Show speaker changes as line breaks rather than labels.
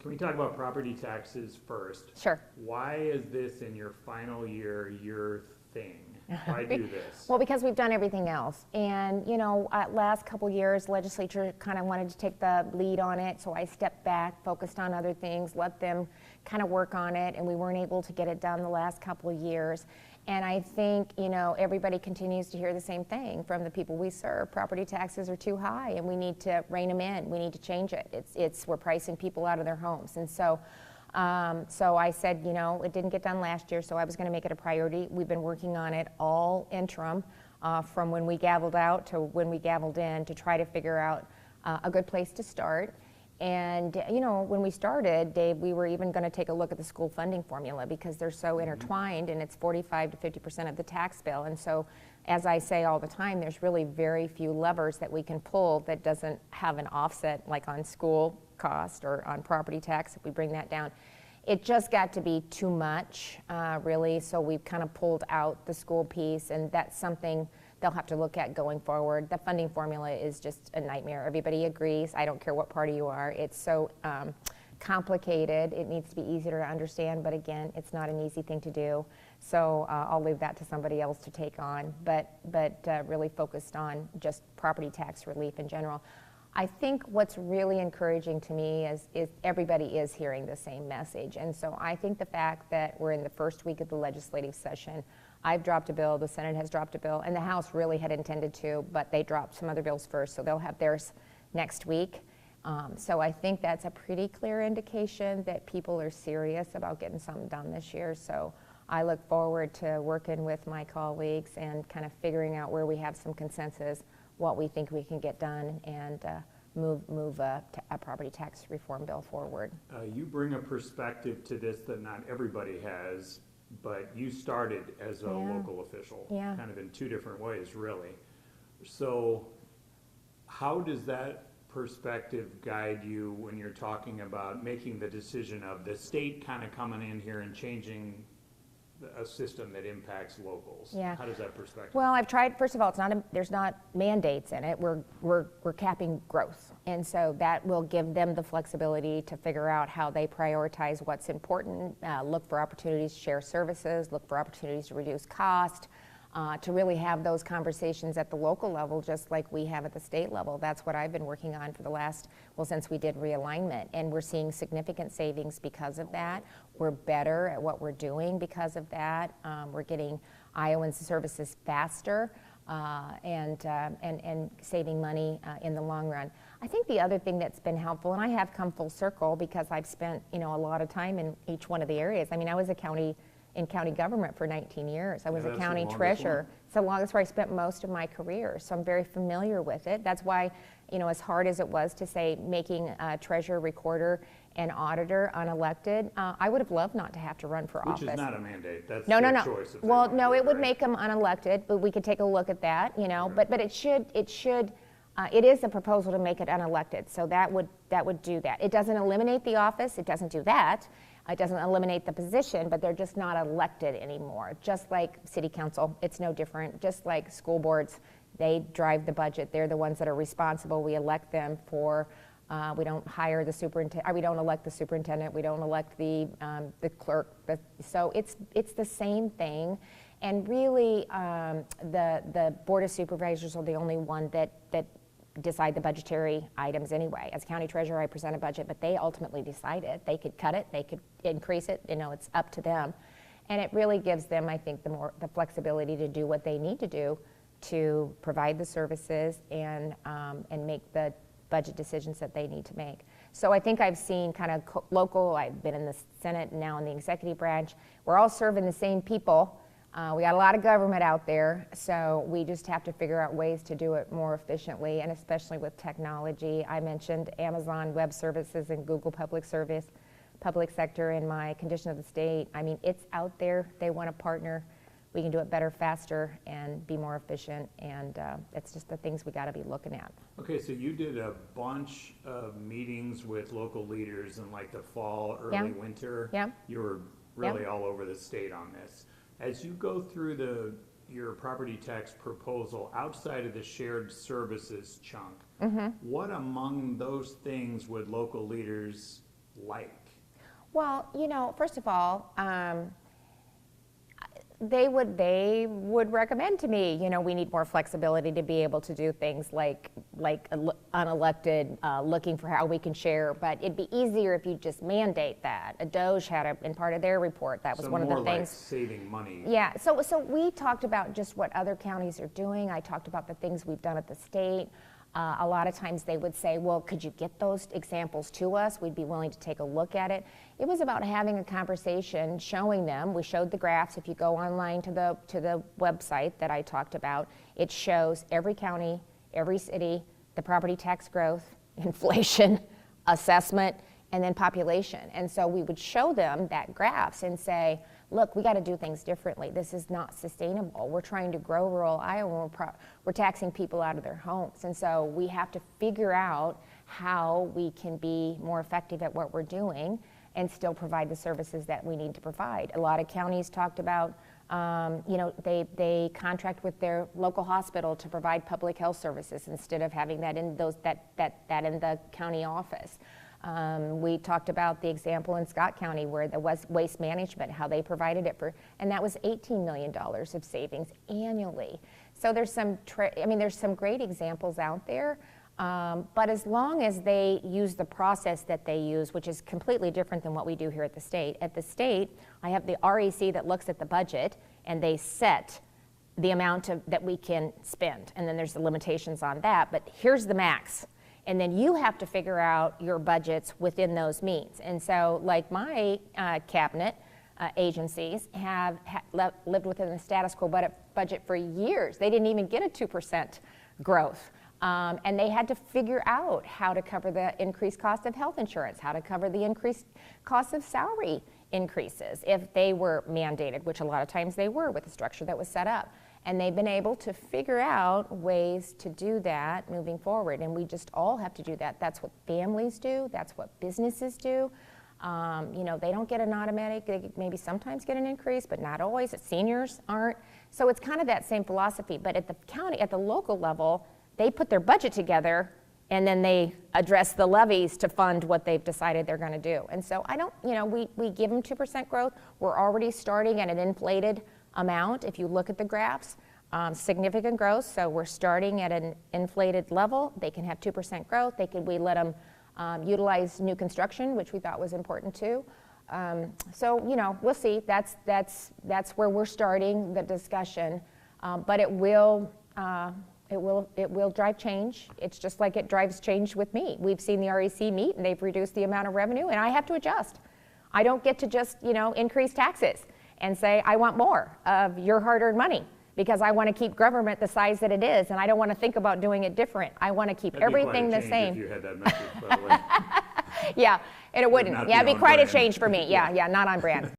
Can we talk about property taxes first?
Sure.
Why is this in your final year your thing? Why do this?
Well, because we've done everything else. And, last couple years, legislature kind of wanted to take the lead on it. So I stepped back, focused on other things, let them kind of work on it. And we weren't able to get it done the last couple of years. And I think, everybody continues to hear the same thing from the people we serve. Property taxes are too high and we need to rein them in. We need to change it. We're pricing people out of their homes. And so I said, it didn't get done last year, so I was going to make it a priority. We've been working on it all interim from when we gavelled out to when we gavelled in to try to figure out a good place to start. And, when we started, Dave, we were even going to take a look at the school funding formula because they're so intertwined and it's 45 to 50% of the tax bill. And so, as I say all the time, there's really very few levers that we can pull that doesn't have an offset like on school cost or on property tax if we bring that down. It just got to be too much, really, so we've kind of pulled out the school piece, and that's something they'll have to look at going forward. The funding formula is just a nightmare. Everybody agrees. I don't care what party you are. It's so complicated. It needs to be easier to understand, but again, it's not an easy thing to do. So I'll leave that to somebody else to take on, but really focused on just property tax relief in general. I think what's really encouraging to me is everybody is hearing the same message. And so I think the fact that we're in the first week of the legislative session, I've dropped a bill, the Senate has dropped a bill, and the House really had intended to, but they dropped some other bills first, so they'll have theirs next week. So I think that's a pretty clear indication that people are serious about getting something done this year. So I look forward to working with my colleagues and kind of figuring out where we have some consensus, what we think we can get done, and move a property tax reform bill forward.
You bring a perspective to this that not everybody has, but you started as a local official, kind of in two different ways, really. So how does that perspective guide you when you're talking about making the decision of the state kind of coming in here and changing a system that impacts locals?
Yeah.
How does that perspective?
Well, I've tried. First of all, there's not mandates in it. We're capping growth, and so that will give them the flexibility to figure out how they prioritize what's important. Look for opportunities to share services. Look for opportunities to reduce cost. To really have those conversations at the local level, just like we have at the state level. That's what I've been working on for the last, since we did realignment. And we're seeing significant savings because of that. We're better at what we're doing because of that. We're getting Iowans services faster and saving money in the long run. I think the other thing that's been helpful, and I have come full circle because I've spent a lot of time in each one of the areas. I mean, I was in county government for 19 years. I was a county treasurer. It's the longest where I spent most of my career, so I'm very familiar with it. That's why, as hard as it was to say making a treasurer, recorder, and auditor unelected, I would have loved not to have to run for office.
Which is not a mandate. That's
no.
choice.
Well, no, it would make them unelected, but we could take a look at that, But it should. It is a proposal to make it unelected, so that would do that. It doesn't eliminate the office. It doesn't do that. It doesn't eliminate the position, but they're just not elected anymore. Just like city council, it's no different. Just like school boards, they drive the budget. They're the ones that are responsible. We elect them for. We don't hire the superintendent. We don't elect the superintendent. We don't elect the clerk. So it's the same thing. And really, the board of supervisors are the only one that decide the budgetary items anyway. As county treasurer, I present a budget, but they ultimately decide it. They could cut it, they could increase it, it's up to them. And it really gives them, I think, the flexibility to do what they need to do to provide the services and make the budget decisions that they need to make. So I think I've seen kind of local, I've been in the Senate and now in the executive branch. We're all serving the same people. We got a lot of government out there, so we just have to figure out ways to do it more efficiently, and especially with technology. I mentioned Amazon Web Services and Google Public Sector in my condition of the state. I mean, it's out there. They want to partner. We can do it better, faster, and be more efficient, and it's just the things we got to be looking at.
Okay, so you did a bunch of meetings with local leaders in like the fall, early winter.
Yeah.
You were really all over the state on this. As you go through your property tax proposal outside of the shared services chunk, what among those things would local leaders like?
Well, first of all, they would recommend to me, we need more flexibility to be able to do things like unelected, looking for how we can share, but it'd be easier if you just mandate that. A Doge had in part of their report, that was one of the things.
More like saving money.
Yeah, so we talked about just what other counties are doing. I talked about the things we've done at the state. A lot of times they would say, well, could you get those examples to us? We'd be willing to take a look at it. It was about having a conversation, showing them. We showed the graphs. If you go online to the website that I talked about, it shows every county, every city, the property tax growth, inflation, assessment, and then population. And so we would show them that graphs and say, look, we got to do things differently. This is not sustainable. We're trying to grow rural Iowa. We're taxing people out of their homes. And so we have to figure out how we can be more effective at what we're doing and still provide the services that we need to provide. A lot of counties talked about, they contract with their local hospital to provide public health services instead of having that in in the county office. We talked about the example in Scott County where there was waste management, how they provided it and that was $18 million of savings annually. So there's some great examples out there, but as long as they use the process that they use, which is completely different than what we do here at the state. At the state, I have the REC that looks at the budget and they set the amount that we can spend, and then there's the limitations on that, but here's the max. And then you have to figure out your budgets within those means. And so like my cabinet agencies have lived within the status quo budget for years. They didn't even get a 2% growth. And they had to figure out how to cover the increased cost of health insurance, how to cover the increased cost of salary increases if they were mandated, which a lot of times they were with the structure that was set up. And they've been able to figure out ways to do that moving forward. And we just all have to do that. That's what families do. That's what businesses do. They don't get an automatic, they maybe sometimes get an increase, but not always. Seniors aren't. So it's kind of that same philosophy. But at the local level, they put their budget together and then they address the levies to fund what they've decided they're going to do. And so we give them 2% growth. We're already starting at an inflated amount. If you look at the graphs, significant growth. So we're starting at an inflated level. They can have 2% growth. We let them utilize new construction, which we thought was important too. We'll see. That's where we're starting the discussion. But it will drive change. It's just like it drives change with me. We've seen the REC meet and they've reduced the amount of revenue and I have to adjust. I don't get to just, increase taxes and say, I want more of your hard-earned money because I want to keep government the size that it is and I don't want to think about doing it different. I want to keep everything the same.
If you had that message, by the way.
Yeah, and it wouldn't. Yeah, it'd be quite a change for me.
Yeah.
Yeah, not on brand.